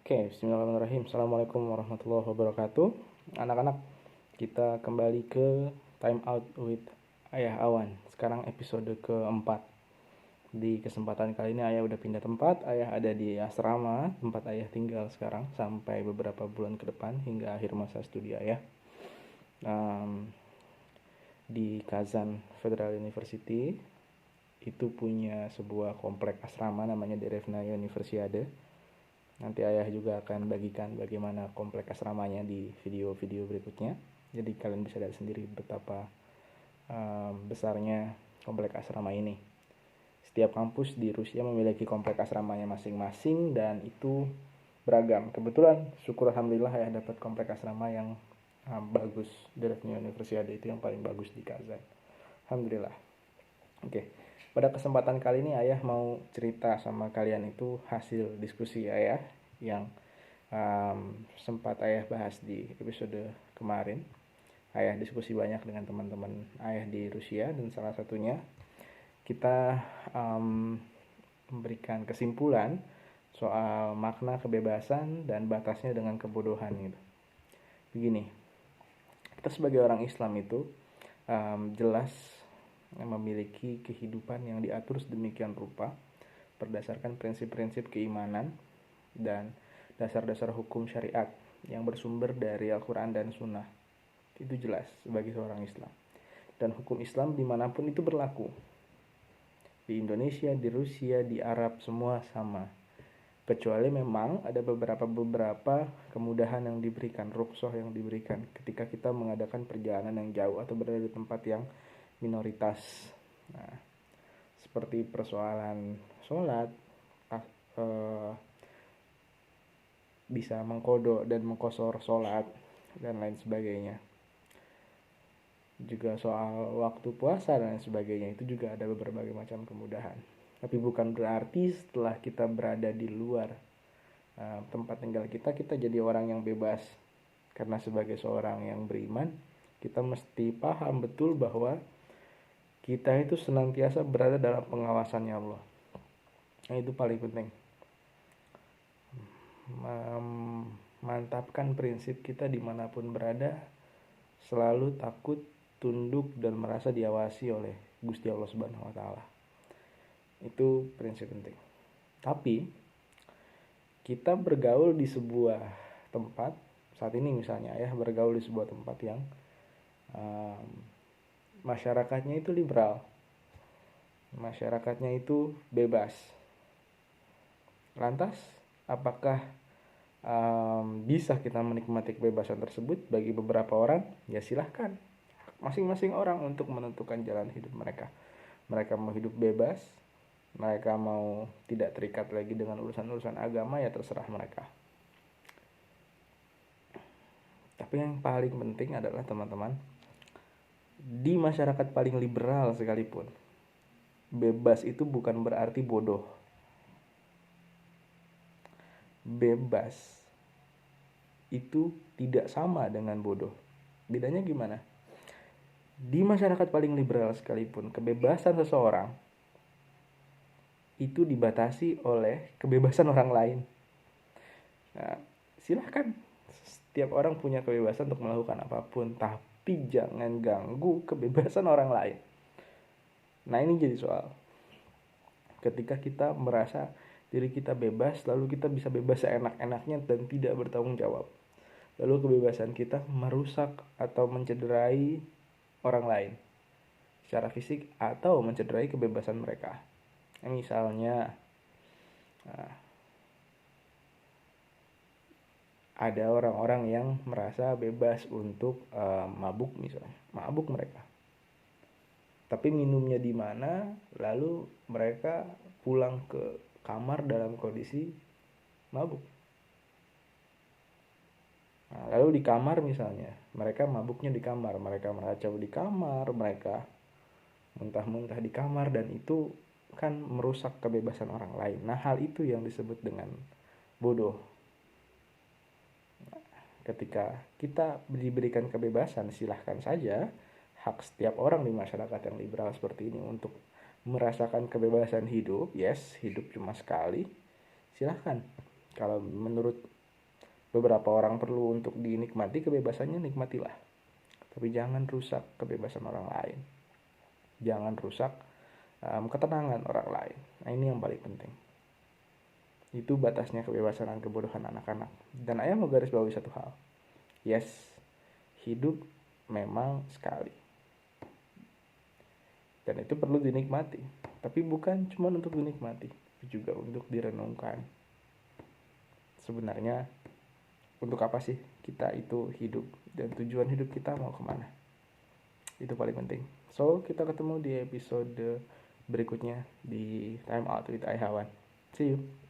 Oke, bismillahirrahmanirrahim. Assalamualaikum warahmatullahi wabarakatuh. Anak-anak, kita kembali ke Time Out with Ayah Awan. Sekarang episode keempat. Di kesempatan kali ini Ayah udah pindah tempat. Ayah ada di asrama, tempat Ayah tinggal sekarang sampai beberapa bulan ke depan hingga akhir masa studi Ayah. Di Kazan Federal University itu punya sebuah komplek asrama namanya Derevna Universiade. Nanti Ayah juga akan bagikan bagaimana komplek asramanya di video-video berikutnya. Jadi kalian bisa lihat sendiri betapa besarnya komplek asrama ini. Setiap kampus di Rusia memiliki komplek asramanya masing-masing dan itu beragam. Kebetulan syukur alhamdulillah Ayah dapat komplek asrama yang bagus. Derevna Universiade itu yang paling bagus di Kazan. Alhamdulillah. Oke. Pada kesempatan kali ini Ayah mau cerita sama kalian itu hasil diskusi Ayah yang sempat Ayah bahas di episode kemarin. Ayah diskusi banyak dengan teman-teman Ayah di Rusia dan salah satunya kita memberikan kesimpulan soal makna kebebasan dan batasnya dengan kebodohan gitu. Begini, kita sebagai orang Islam itu jelas memiliki kehidupan yang diatur sedemikian rupa berdasarkan prinsip-prinsip keimanan dan dasar-dasar hukum syariat yang bersumber dari Al-Quran dan Sunnah. Itu jelas sebagai seorang Islam. Dan hukum Islam dimanapun itu berlaku. Di Indonesia, di Rusia, di Arab, semua sama. Kecuali memang ada beberapa kemudahan yang diberikan, rukhsah yang diberikan ketika kita mengadakan perjalanan yang jauh atau berada di tempat yang minoritas. Nah, seperti persoalan sholat, bisa mengkodok dan mengkosor sholat dan lain sebagainya. Juga soal waktu puasa dan lain sebagainya, itu juga ada berbagai macam kemudahan. Tapi bukan berarti setelah kita berada di luar tempat tinggal kita jadi orang yang bebas. Karena sebagai seorang yang beriman, kita mesti paham betul bahwa kita itu senantiasa berada dalam pengawasannya Allah. Nah, itu paling penting. Mantapkan prinsip kita dimanapun berada, selalu takut, tunduk, dan merasa diawasi oleh Gusti Allah Subhanahu wa Ta'ala. Itu prinsip penting. Tapi kita bergaul di sebuah tempat, saat ini misalnya Ayah bergaul di sebuah tempat yang masyarakatnya itu liberal, masyarakatnya itu bebas. Lantas apakah bisa kita menikmati kebebasan tersebut? Bagi beberapa orang ya silahkan, masing-masing orang untuk menentukan jalan hidup mereka. Mereka mau hidup bebas, mereka mau tidak terikat lagi dengan urusan-urusan agama, ya terserah mereka. Tapi yang paling penting adalah teman-teman, di masyarakat paling liberal sekalipun, bebas itu bukan berarti bodoh. Bebas itu tidak sama dengan bodoh. Bedanya gimana? Di masyarakat paling liberal sekalipun, kebebasan seseorang itu dibatasi oleh kebebasan orang lain. Nah, silahkan, setiap orang punya kebebasan untuk melakukan apapun, tapi jangan ganggu kebebasan orang lain. Nah, ini jadi soal. Ketika kita merasa diri kita bebas, lalu kita bisa bebas seenak-enaknya dan tidak bertanggung jawab. Lalu kebebasan kita merusak atau mencederai orang lain secara fisik atau mencederai kebebasan mereka. Misalnya ada orang-orang yang merasa bebas untuk mabuk misalnya, mabuk mereka. Tapi minumnya di mana, lalu mereka pulang ke kamar dalam kondisi mabuk. Nah, lalu di kamar misalnya, mereka mabuknya di kamar, mereka meracau di kamar, mereka muntah-muntah di kamar, dan itu kan merusak kebebasan orang lain. Nah, hal itu yang disebut dengan bodoh. Ketika kita diberikan kebebasan, silahkan saja, hak setiap orang di masyarakat yang liberal seperti ini untuk merasakan kebebasan hidup. Yes, hidup cuma sekali, silahkan. Kalau menurut beberapa orang perlu untuk dinikmati kebebasannya, nikmatilah. Tapi jangan rusak kebebasan orang lain. Jangan rusak ketenangan orang lain. Nah, ini yang paling penting. Itu batasnya kebebasan dan kebodohan anak-anak. Dan ayah mau garis bawahi satu hal. Yes, hidup memang sekali. Dan itu perlu dinikmati. Tapi bukan cuma untuk dinikmati, tapi juga untuk direnungkan. Sebenarnya untuk apa sih kita itu hidup, dan tujuan hidup kita mau kemana. Itu paling penting. So, kita ketemu di episode berikutnya di Time Out with Aihawan. See you.